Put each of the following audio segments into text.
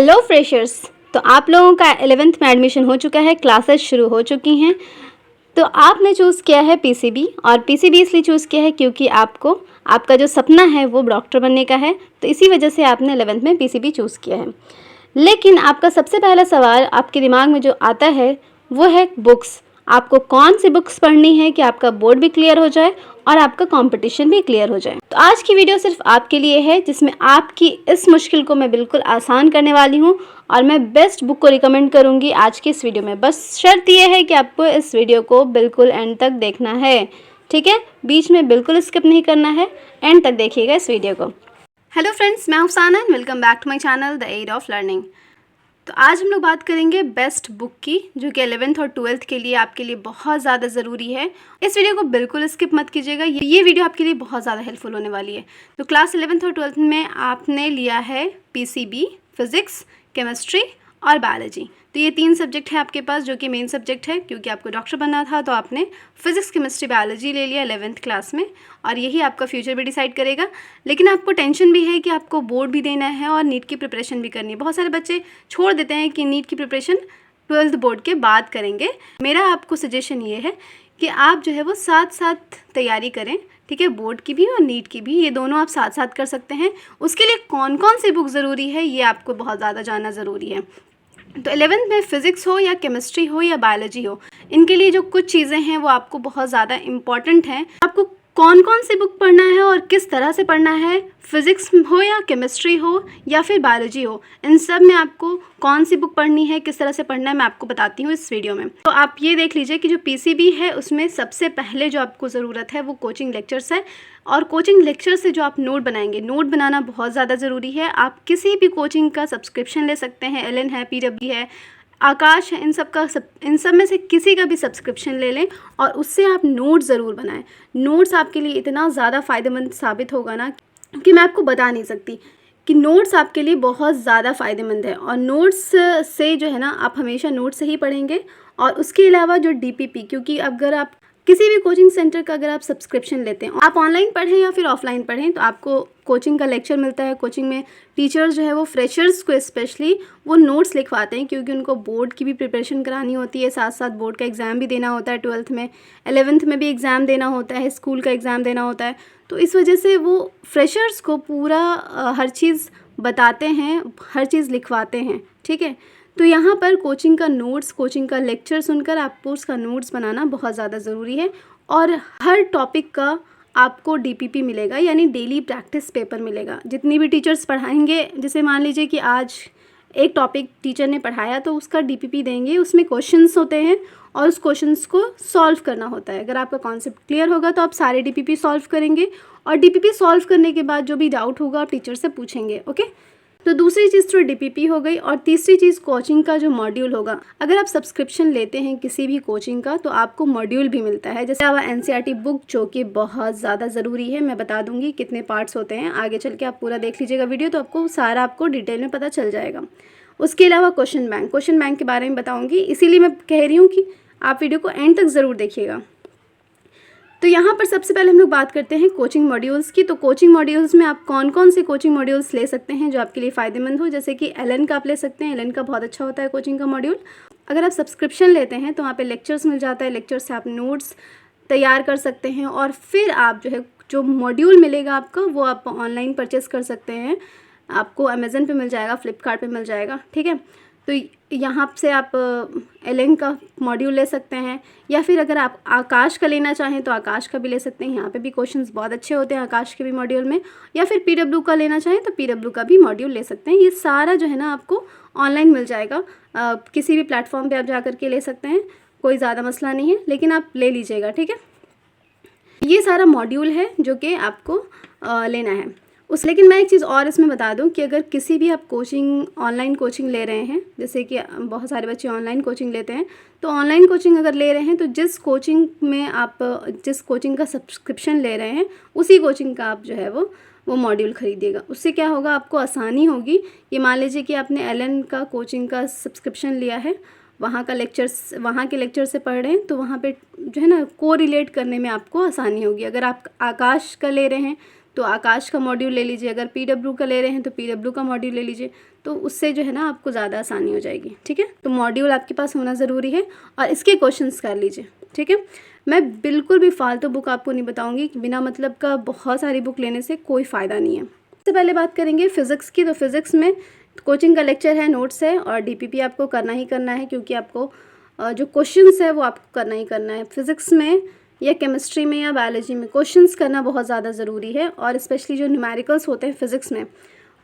Hello freshers. तो आप लोगों का 11th में एडमिशन हो चुका है, क्लासेस शुरू हो चुकी हैं। तो आपने चूज़ किया है पीसीबी, और पीसीबी इसलिए चूज़ किया है क्योंकि आपको आपका जो सपना है वो डॉक्टर बनने का है। तो इसी वजह से आपने 11th में पीसीबी चूज़ किया है। लेकिन आपका सबसे पहला सवाल आपके दिमाग में जो आता है वो है बुक्स। आपको कौन सी बुक्स पढ़नी है कि आपका बोर्ड भी क्लियर हो जाए और आपका कंपटीशन भी क्लियर हो जाए। तो आज की वीडियो सिर्फ आपके लिए है, जिसमें आपकी इस मुश्किल को मैं बिल्कुल आसान करने वाली हूँ और मैं बेस्ट बुक को रिकमेंड करूँगी आज की इस वीडियो में। बस शर्त यह है कि आपको इस वीडियो को बिल्कुल एंड तक देखना है, ठीक है। बीच में बिल्कुल स्किप नहीं करना है, एंड तक देखिएगा इस वीडियो को। हेलो फ्रेंड्स, मैं Afsana and welcome back to my channel the aid of learning. तो आज हम लोग बात करेंगे बेस्ट बुक की, जो कि 11th और 12th के लिए आपके लिए बहुत ज़्यादा ज़रूरी है। इस वीडियो को बिल्कुल स्किप मत कीजिएगा, ये वीडियो आपके लिए बहुत ज़्यादा हेल्पफुल होने वाली है। तो क्लास 11th और 12th में आपने लिया है पीसीबी, फिज़िक्स, केमिस्ट्री और बायोलॉजी। तो ये 3 सब्जेक्ट है आपके पास, जो कि मेन सब्जेक्ट है, क्योंकि आपको डॉक्टर बनना था तो आपने फिज़िक्स, केमिस्ट्री, बायोलॉजी ले लिया 11th क्लास में, और यही आपका फ्यूचर भी डिसाइड करेगा। लेकिन आपको टेंशन भी है कि आपको बोर्ड भी देना है और नीट की प्रिपरेशन भी करनी है। बहुत सारे बच्चे छोड़ देते हैं कि नीट की प्रिपरेशन 12th बोर्ड के बाद करेंगे। मेरा आपको सजेशन ये है कि आप जो है वो साथ साथ तैयारी करें, ठीक है। बोर्ड की भी और नीट की भी, ये दोनों आप साथ साथ कर सकते हैं। उसके लिए कौन कौन सी बुक ज़रूरी है ये आपको बहुत ज़्यादा जानना ज़रूरी है। तो 11th में फ़िज़िक्स हो या केमिस्ट्री हो या बायोलॉजी हो, इनके लिए जो कुछ चीज़ें हैं वो आपको बहुत ज़्यादा इम्पॉर्टेंट हैं। आपको कौन कौन सी बुक पढ़ना है और किस तरह से पढ़ना है, फिज़िक्स हो या केमिस्ट्री हो या फिर बायोलॉजी हो, इन सब में आपको कौन सी बुक पढ़नी है, किस तरह से पढ़ना है, मैं आपको बताती हूँ इस वीडियो में। तो आप ये देख लीजिए कि जो पीसीबी है उसमें सबसे पहले जो आपको ज़रूरत है वो कोचिंग लेक्चर्स है। और कोचिंग लेक्चर से जो आप नोट बनाएंगे, नोट बनाना बहुत ज़्यादा ज़रूरी है। आप किसी भी कोचिंग का सब्सक्रिप्शन ले सकते हैं, एलन है, पीडब्ल्यू है, आकाश है, इन सब में से किसी का भी सब्सक्रिप्शन ले लें और उससे आप नोट ज़रूर बनाएं। नोट्स आपके लिए इतना ज़्यादा फ़ायदेमंद साबित होगा ना कि मैं आपको बता नहीं सकती कि नोट्स आपके लिए बहुत ज़्यादा फ़ायदेमंद है। और नोट्स से जो है ना, आप हमेशा नोट्स से ही पढ़ेंगे। और उसके अलावा जो डीपीपी, क्योंकि अगर आप किसी भी कोचिंग सेंटर का अगर आप सब्सक्रिप्शन लेते हैं, आप ऑनलाइन पढ़ें या फिर ऑफलाइन पढ़ें, तो आपको कोचिंग का लेक्चर मिलता है। कोचिंग में टीचर्स जो है वो फ्रेशर्स को स्पेशली वो नोट्स लिखवाते हैं, क्योंकि उनको बोर्ड की भी प्रिपरेशन करानी होती है, साथ साथ बोर्ड का एग्ज़ाम भी देना होता है। 12th में, 11th में भी एग्ज़ाम देना होता है, स्कूल का एग्ज़ाम देना होता है। तो इस वजह से वो फ्रेशर्स को पूरा हर चीज़ बताते हैं, हर चीज़ लिखवाते हैं, ठीक है। तो यहाँ पर कोचिंग का नोट्स, कोचिंग का लेक्चर सुनकर आपको उसका नोट्स बनाना बहुत ज़्यादा ज़रूरी है। और हर टॉपिक का आपको डीपीपी मिलेगा, यानी डेली प्रैक्टिस पेपर मिलेगा। जितनी भी टीचर्स पढ़ाएंगे, जैसे मान लीजिए कि आज एक टॉपिक टीचर ने पढ़ाया तो उसका डीपीपी देंगे, उसमें क्वेश्चंस होते हैं और उस क्वेश्चंस को सॉल्व करना होता है। अगर आपका कॉन्सेप्ट क्लियर होगा तो आप सारे डीपीपी सॉल्व करेंगे, और डीपीपी सॉल्व करने के बाद जो भी डाउट होगा आप टीचर से पूछेंगे, ओके। तो दूसरी चीज़ तो डीपीपी हो गई। और तीसरी चीज़ कोचिंग का जो मॉड्यूल होगा। अगर आप सब्सक्रिप्शन लेते हैं किसी भी कोचिंग का तो आपको मॉड्यूल भी मिलता है, जैसे अब एनसीईआरटी बुक, जो कि बहुत ज़्यादा ज़रूरी है। मैं बता दूंगी कितने पार्ट्स होते हैं, आगे चल के आप पूरा देख लीजिएगा वीडियो, तो आपको सारा आपको डिटेल में पता चल जाएगा। उसके अलावा क्वेश्चन बैंक के बारे में बताऊँगी, इसीलिए मैं कह रही हूँ कि आप वीडियो को एंड तक ज़रूर देखिएगा। तो यहाँ पर सबसे पहले हम लोग बात करते हैं कोचिंग मॉड्यूल्स की। तो कोचिंग मॉड्यूल्स में आप कौन कौन से कोचिंग मॉड्यूल्स ले सकते हैं जो आपके लिए फ़ायदेमंद हो, जैसे कि एलन का आप ले सकते हैं। एलन का बहुत अच्छा होता है कोचिंग का मॉड्यूल। अगर आप सब्सक्रिप्शन लेते हैं तो वहाँ पे लेक्चर्स मिल जाता है, लेक्चर्स से आप नोट्स तैयार कर सकते हैं, और फिर आप जो है जो मॉड्यूल मिलेगा आपका वो आप ऑनलाइन परचेस कर सकते हैं। आपको अमेज़न पे मिल जाएगा, फ्लिपकार्ट पे मिल जाएगा, ठीक है। तो यहाँ से आप एलन का मॉड्यूल ले सकते हैं, या फिर अगर आप आकाश का लेना चाहें तो आकाश का भी ले सकते हैं। यहाँ पे भी क्वेश्चंस बहुत अच्छे होते हैं आकाश के भी मॉड्यूल में। या फिर पीडब्ल्यू का लेना चाहें तो पीडब्ल्यू का भी मॉड्यूल ले सकते हैं। ये सारा जो है ना आपको ऑनलाइन मिल जाएगा, किसी भी प्लेटफॉर्म पर आप जा कर के ले सकते हैं, कोई ज़्यादा मसला नहीं है, लेकिन आप ले लीजिएगा, ठीक है। ये सारा मॉड्यूल है जो कि आपको लेना है लेकिन मैं एक चीज़ और इसमें बता दूं कि अगर किसी भी आप ऑनलाइन कोचिंग ले रहे हैं, जैसे कि बहुत सारे बच्चे ऑनलाइन कोचिंग लेते हैं, तो ऑनलाइन कोचिंग अगर ले रहे हैं तो जिस कोचिंग का सब्सक्रिप्शन ले रहे हैं उसी कोचिंग का आप जो है वो मॉड्यूल खरीदिएगा। उससे क्या होगा, आपको आसानी होगी। ये मान लीजिए कि आपने एलन का कोचिंग का सब्सक्रिप्शन लिया है, वहाँ के लेक्चर से पढ़ रहे हैं, तो वहाँ पे जो है ना को रिलेट करने में आपको आसानी होगी। अगर आप आकाश का ले रहे हैं तो आकाश का मॉड्यूल ले लीजिए, अगर PW का ले रहे हैं तो PW का मॉड्यूल ले लीजिए, तो उससे जो है ना आपको ज़्यादा आसानी हो जाएगी। ठीक है, तो मॉड्यूल आपके पास होना ज़रूरी है और इसके क्वेश्चंस कर लीजिए। ठीक है, मैं बिल्कुल भी फालतू बुक आपको नहीं बताऊंगी, बिना मतलब का बहुत सारी बुक लेने से कोई फ़ायदा नहीं है। सबसे पहले बात करेंगे फ़िज़िक्स की। तो फिज़िक्स में कोचिंग का लेक्चर है, नोट्स है और DPP आपको करना ही करना है, क्योंकि आपको जो क्वेश्चंस है वो आपको करना ही करना है। फिज़िक्स में या केमिस्ट्री में या बायोलॉजी में क्वेश्चंस करना बहुत ज़्यादा ज़रूरी है, और स्पेशली जो न्यूमेरिकल्स होते हैं फिज़िक्स में,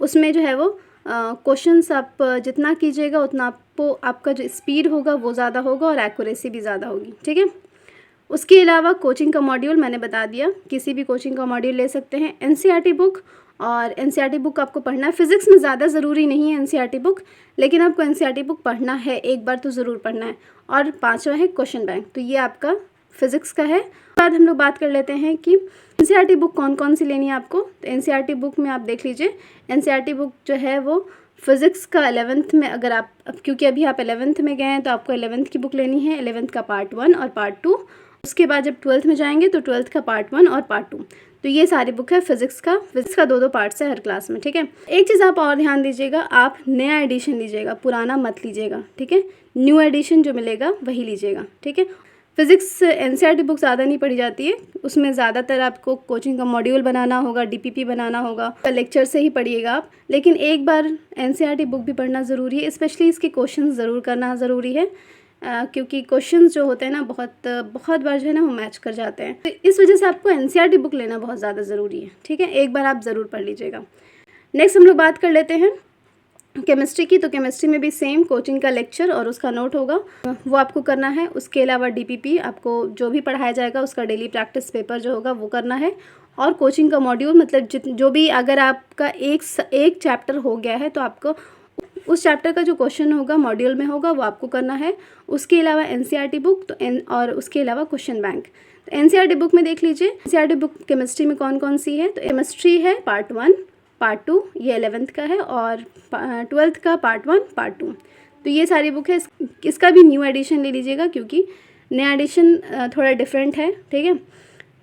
उसमें जो है वो क्वेश्चंस आप जितना कीजिएगा उतना आपका जो स्पीड होगा वो ज़्यादा होगा और एक्यूरेसी भी ज़्यादा होगी। ठीक है, उसके अलावा कोचिंग का मॉड्यूल मैंने बता दिया, किसी भी कोचिंग का मॉड्यूल ले सकते हैं। NCERT बुक, और NCERT बुक आपको पढ़ना है। फिज़िक्स में ज़्यादा ज़रूरी नहीं है NCERT बुक, लेकिन आपको NCERT बुक पढ़ना है, एक बार तो ज़रूर पढ़ना है। और 5वां है क्वेश्चन बैंक। तो ये आपका फिज़िक्स का है। बाद हम लोग बात कर लेते हैं कि NCERT बुक कौन कौन सी लेनी है आपको। तो NCERT बुक में आप देख लीजिए, NCERT बुक जो है वो फिज़िक्स का 11th में, अगर आप क्योंकि अभी आप 11th में गए हैं तो आपको 11th की बुक लेनी है, 11th का पार्ट 1 और पार्ट 2। उसके बाद जब 12th में जाएंगे तो 12th का पार्ट 1 और पार्ट 2। तो ये सारी बुक है फिज़िक्स का 2-2 पार्ट्स है हर क्लास में। ठीक है, एक चीज़ आप और ध्यान दीजिएगा, आप नया एडिशन लीजिएगा, पुराना मत लीजिएगा। ठीक है, न्यू एडिशन जो मिलेगा वही लीजिएगा। ठीक है, फिज़िक्स NCERT बुक ज़्यादा नहीं पढ़ी जाती है, उसमें ज़्यादातर आपको कोचिंग का मॉड्यूल बनाना होगा, DPP बनाना होगा, लेक्चर से ही पढ़िएगा आप। लेकिन एक बार NCERT बुक भी पढ़ना ज़रूरी है, स्पेशली इसके क्वेश्चन ज़रूर करना ज़रूरी है, क्योंकि क्वेश्चंस जो होते हैं ना बहुत बार जो है ना वो मैच कर जाते हैं। तो इस वजह से आपको NCERT बुक लेना बहुत ज़्यादा ज़रूरी है। ठीक है, एक बार आप ज़रूर पढ़ लीजिएगा। नेक्स्ट हम लोग बात कर लेते हैं केमिस्ट्री की। तो केमिस्ट्री में भी सेम कोचिंग का लेक्चर और उसका नोट होगा, वो आपको करना है। उसके अलावा DPP आपको जो भी पढ़ाया जाएगा उसका डेली प्रैक्टिस पेपर जो होगा वो करना है, और कोचिंग का मॉड्यूल मतलब जो भी, अगर आपका एक चैप्टर हो गया है तो आपको उस चैप्टर का जो क्वेश्चन होगा मॉड्यूल में होगा वो आपको करना है। उसके अलावा NCERT बुक और उसके अलावा क्वेश्चन बैंक। तो NCERT बुक में देख लीजिए, NCERT बुक केमिस्ट्री में कौन कौन सी है। तो केमिस्ट्री है पार्ट 1, पार्ट 2, ये 11th का है, और 12th का पार्ट 1, पार्ट 2। तो ये सारी बुक है। इसका भी न्यू एडिशन ले लीजिएगा, क्योंकि नया एडिशन थोड़ा डिफरेंट है। ठीक है,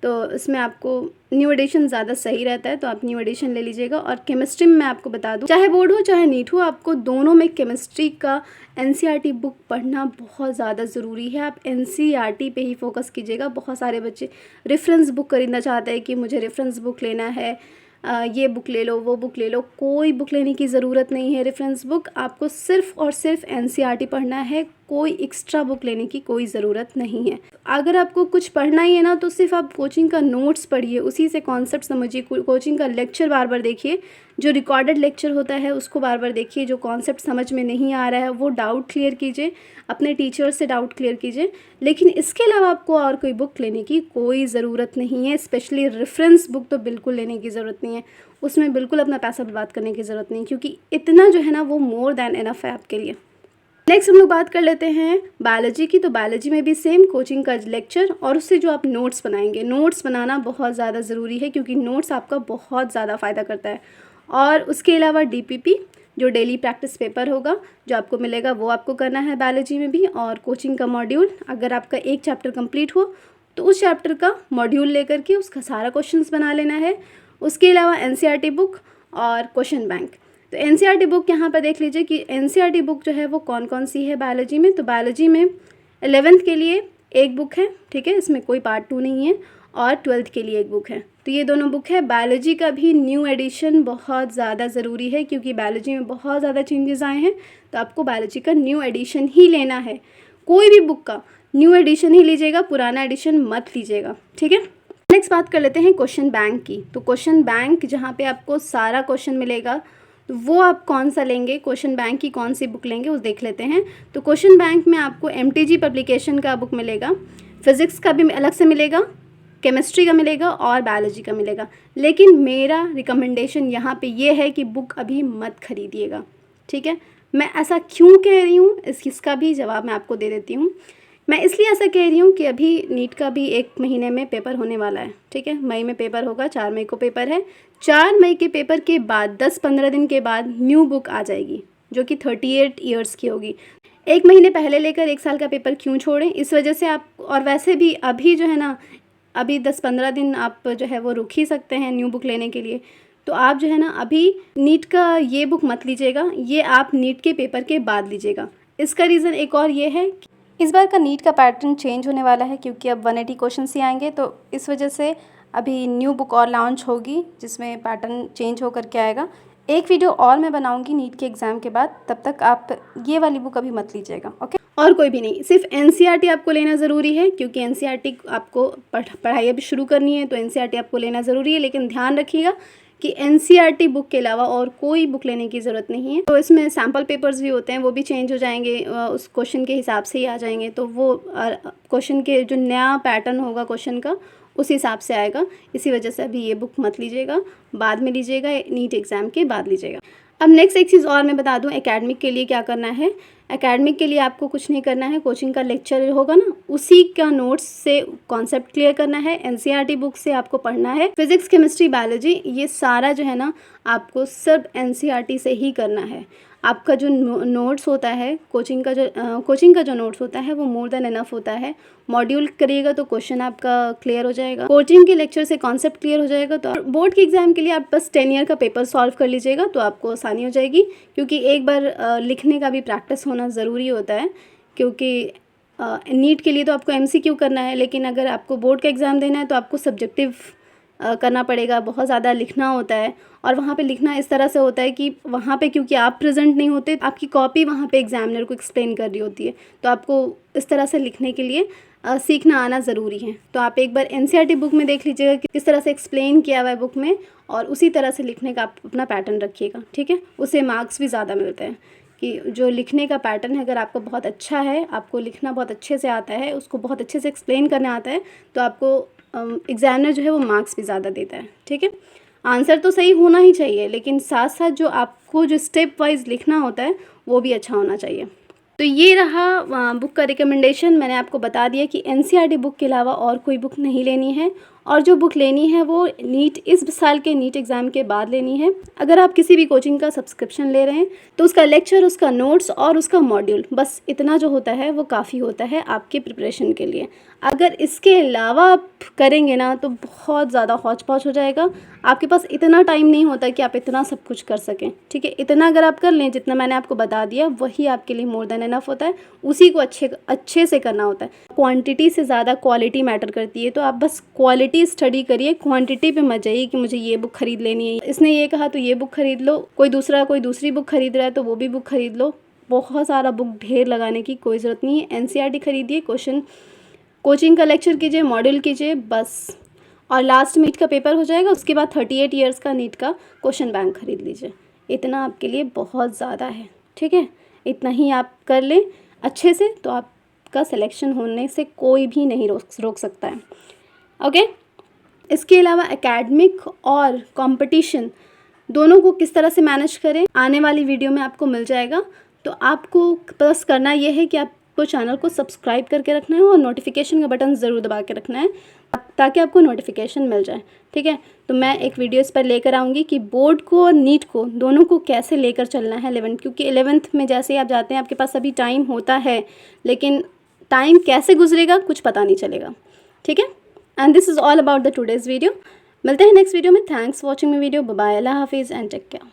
तो इसमें आपको न्यू एडिशन ज़्यादा सही रहता है, तो आप न्यू एडिशन ले लीजिएगा। और केमिस्ट्री में मैं आपको बता दूं, चाहे बोर्ड हो चाहे नीट हो, आपको दोनों में केमिस्ट्री का NCERT बुक पढ़ना बहुत ज़्यादा ज़रूरी है। आप NCERT पे ही फोकस कीजिएगा। बहुत सारे बच्चे रेफरेंस बुक खरीदना चाहते हैं कि मुझे रेफरेंस बुक लेना है, ये बुक ले लो, वो बुक ले लो। कोई बुक लेने की ज़रूरत नहीं है रेफरेंस बुक, आपको सिर्फ़ और सिर्फ NCERT पढ़ना है, कोई एक्स्ट्रा बुक लेने की कोई ज़रूरत नहीं है। अगर आपको कुछ पढ़ना ही है ना, तो सिर्फ आप कोचिंग का नोट्स पढ़िए, उसी से कॉन्सेप्ट समझिए। कोचिंग का लेक्चर बार बार देखिए, जो रिकॉर्डेड लेक्चर होता है उसको बार बार देखिए। जो कॉन्सेप्ट समझ में नहीं आ रहा है वो डाउट क्लियर कीजिए, अपने टीचर से डाउट क्लियर कीजिए। लेकिन इसके अलावा आपको और कोई बुक लेने की कोई ज़रूरत नहीं है। स्पेशली रेफरेंस बुक तो बिल्कुल लेने की ज़रूरत नहीं है, उसमें बिल्कुल अपना पैसा बर्बाद करने की ज़रूरत नहीं, क्योंकि इतना जो है ना वो मोर दैन इनफ है आपके लिए। नेक्स्ट हम लोग बात कर लेते हैं बायोलॉजी की। तो बायोलॉजी में भी सेम कोचिंग का लेक्चर और उससे जो आप नोट्स बनाएंगे, नोट्स बनाना बहुत ज़्यादा ज़रूरी है, क्योंकि नोट्स आपका बहुत ज़्यादा फ़ायदा करता है। और उसके अलावा DPP जो डेली प्रैक्टिस पेपर होगा जो आपको मिलेगा वो आपको करना है बायोलॉजी में भी। और कोचिंग का मॉड्यूल, अगर आपका एक चैप्टर कंप्लीट हो तो उस चैप्टर का मॉड्यूल लेकर के उसका सारा क्वेश्चंस बना लेना है। उसके अलावा NCERT बुक और क्वेश्चन बैंक। तो NCERT बुक यहाँ पर देख लीजिए कि NCERT बुक जो है वो कौन कौन सी है बायोलॉजी में। तो बायोलॉजी में 11th के लिए एक बुक है, ठीक है, इसमें कोई पार्ट 2 नहीं है, और 12th के लिए एक बुक है। तो ये दोनों बुक है। बायोलॉजी का भी न्यू एडिशन बहुत ज़्यादा ज़रूरी है, क्योंकि बायोलॉजी में बहुत ज़्यादा चेंजेस आए हैं, तो आपको बायोलॉजी का न्यू एडिशन ही लेना है। कोई भी बुक का न्यू एडिशन ही लीजिएगा, पुराना एडिशन मत लीजिएगा। ठीक है, नेक्स्ट बात कर लेते हैं क्वेश्चन बैंक की। तो क्वेश्चन बैंक जहाँ पे आपको सारा क्वेश्चन मिलेगा, तो वो आप कौन सा लेंगे, क्वेश्चन बैंक की कौन सी बुक लेंगे, उस देख लेते हैं। तो क्वेश्चन बैंक में आपको MTG पब्लिकेशन का बुक मिलेगा, फिज़िक्स का भी अलग से मिलेगा, केमिस्ट्री का मिलेगा और बायोलॉजी का मिलेगा। लेकिन मेरा रिकमेंडेशन यहाँ पे ये है कि बुक अभी मत खरीदिएगा। ठीक है, मैं ऐसा क्यों कह रही हूँ इसका भी जवाब मैं आपको दे देती हूँ। मैं इसलिए ऐसा कह रही हूँ कि अभी नीट का भी 1 महीने में पेपर होने वाला है। ठीक है, मई में पेपर होगा, 4 मई को पेपर है। 4 मई के पेपर के बाद 10-15 दिन के बाद न्यू बुक आ जाएगी, जो कि 38 ईयर्स की होगी। 1 महीने पहले लेकर 1 साल का पेपर क्यों छोड़ें, इस वजह से आप। और वैसे भी अभी जो है ना अभी 10-15 दिन आप जो है वो रुक ही सकते हैं न्यू बुक लेने के लिए। तो आप जो है ना अभी नीट का ये बुक मत लीजिएगा, ये आप नीट के पेपर के बाद लीजिएगा। इसका रीज़न एक और ये है कि इस बार का नीट का पैटर्न चेंज होने वाला है, क्योंकि अब 180 क्वेश्चन ही आएंगे। तो इस वजह से अभी न्यू बुक और लॉन्च होगी जिसमें पैटर्न चेंज होकर के आएगा। एक वीडियो और मैं बनाऊंगी नीट के एग्ज़ाम के बाद, तब तक आप ये वाली बुक अभी मत लीजिएगा, ओके। और कोई भी नहीं, सिर्फ एनसीईआरटी आपको लेना ज़रूरी है, क्योंकि एनसीईआरटी आपको पढ़ाई अभी शुरू करनी है, तो एनसीईआरटी आपको लेना ज़रूरी है। लेकिन ध्यान रखिएगा कि एनसीईआरटी बुक के अलावा और कोई बुक लेने की ज़रूरत नहीं है। तो इसमें सैम्पल पेपर्स भी होते हैं, वो भी चेंज हो जाएंगे, उस क्वेश्चन के हिसाब से ही आ जाएंगे। तो वो क्वेश्चन के जो नया पैटर्न होगा क्वेश्चन का उस हिसाब से आएगा। इसी वजह से अभी ये बुक मत लीजिएगा, बाद में लीजिएगा, नीट एग्ज़ाम के बाद लीजिएगा। अब नेक्स्ट एक चीज़ और मैं बता दूं, एकेडमिक के लिए क्या करना है। एकेडमिक के लिए आपको कुछ नहीं करना है, कोचिंग का लेक्चर होगा ना, उसी का नोट्स से कॉन्सेप्ट क्लियर करना है। एनसीईआरटी बुक से आपको पढ़ना है फिजिक्स, केमिस्ट्री, बायोलॉजी, ये सारा जो है ना आपको सिर्फ एनसीईआरटी से ही करना है। आपका जो नोट्स होता है कोचिंग का जो नोट्स होता है वो मोर देन इनफ होता है। मॉड्यूल करिएगा तो क्वेश्चन आपका क्लियर हो जाएगा, कोचिंग के लेक्चर से कॉन्सेप्ट क्लियर हो जाएगा। तो बोर्ड के एग्जाम के लिए आप बस 10 ईयर का पेपर सॉल्व कर लीजिएगा तो आपको आसानी हो जाएगी, क्योंकि एक बार लिखने का भी प्रैक्टिस होना ज़रूरी होता है। क्योंकि नीट के लिए तो आपको एमसीक्यू करना है, लेकिन अगर आपको बोर्ड का एग्ज़ाम देना है तो आपको सब्जेक्टिव करना पड़ेगा, बहुत ज़्यादा लिखना होता है। और वहाँ पे लिखना इस तरह से होता है कि वहाँ पे क्योंकि आप प्रेजेंट नहीं होते, आपकी कॉपी वहाँ पे एग्जामिनर को एक्सप्लेन कर रही होती है, तो आपको इस तरह से लिखने के लिए सीखना आना ज़रूरी है। तो आप एक बार एनसीईआरटी बुक में देख लीजिएगा कि किस तरह से एक्सप्लेन किया हुआ है बुक में, और उसी तरह से लिखने का आप अपना पैटर्न रखिएगा, ठीक है। उससे मार्क्स भी ज़्यादा मिलते हैं। कि जो लिखने का पैटर्न है अगर आपका बहुत अच्छा है, आपको लिखना बहुत अच्छे से आता है, उसको बहुत अच्छे से एक्सप्लेन करना आता है, तो आपको एग्जामिनर जो है वो मार्क्स भी ज़्यादा देता है, ठीक है। आंसर तो सही होना ही चाहिए, लेकिन साथ साथ जो आपको जो स्टेप वाइज लिखना होता है वो भी अच्छा होना चाहिए। तो ये रहा बुक का रिकमेंडेशन। मैंने आपको बता दिया कि एनसीईआरटी बुक के अलावा और कोई बुक नहीं लेनी है, और जो बुक लेनी है वो नीट इस साल के नीट एग्ज़ाम के बाद लेनी है। अगर आप किसी भी कोचिंग का सब्सक्रिप्शन ले रहे हैं तो उसका लेक्चर, उसका नोट्स और उसका मॉड्यूल, बस इतना जो होता है वो काफ़ी होता है आपके प्रिपरेशन के लिए। अगर इसके अलावा आप करेंगे ना तो बहुत ज़्यादा हौच पौच हो जाएगा, आपके पास इतना टाइम नहीं होता कि आप इतना सब कुछ कर सकें, ठीक है। इतना अगर आप कर लें जितना मैंने आपको बता दिया, वही आपके लिए मोर देन इनफ होता है। उसी को अच्छे से करना होता है। क्वांटिटी से ज़्यादा क्वालिटी मैटर करती है, तो आप बस क्वालिटी स्टडी करिए, क्वांटिटी पे मत जाइए कि मुझे ये बुक खरीद लेनी है, इसने ये कहा तो ये बुक खरीद लो, कोई दूसरी बुक खरीद रहा है तो वो भी बुक खरीद लो। बहुत सारा बुक ढेर लगाने की कोई ज़रूरत नहीं है। एनसीईआरटी खरीदिए, कोचिंग का लेक्चर कीजिए, मॉड्यूल कीजिए, बस। और लास्ट में नीट का पेपर हो जाएगा, उसके बाद 38 ईयर्स का नीट का क्वेश्चन बैंक खरीद लीजिए। इतना आपके लिए बहुत ज़्यादा है, ठीक है। इतना ही आप कर लें अच्छे से तो आपका सिलेक्शन होने से कोई भी नहीं रोक सकता है, ओके। इसके अलावा एकेडमिक और कंपटीशन दोनों को किस तरह से मैनेज करें आने वाली वीडियो में आपको मिल जाएगा। तो आपको बस करना यह है कि आपको चैनल को सब्सक्राइब करके रखना है और नोटिफिकेशन का बटन ज़रूर दबा के रखना है ताकि आपको नोटिफिकेशन मिल जाए, ठीक है। तो मैं एक वीडियो इस पर लेकर आऊँगी कि बोर्ड को और नीट को दोनों को कैसे लेकर चलना है 11th, क्योंकि 11th में जैसे ही आप जाते हैं आपके पास अभी टाइम होता है, लेकिन टाइम कैसे गुजरेगा कुछ पता नहीं चलेगा, ठीक है। And this is all about the today's video. मिलते हैं नेक्स्ट वीडियो में। Thanks for watching my video. Bye bye, अल्लाह हाफिज़ एंड टेक केयर।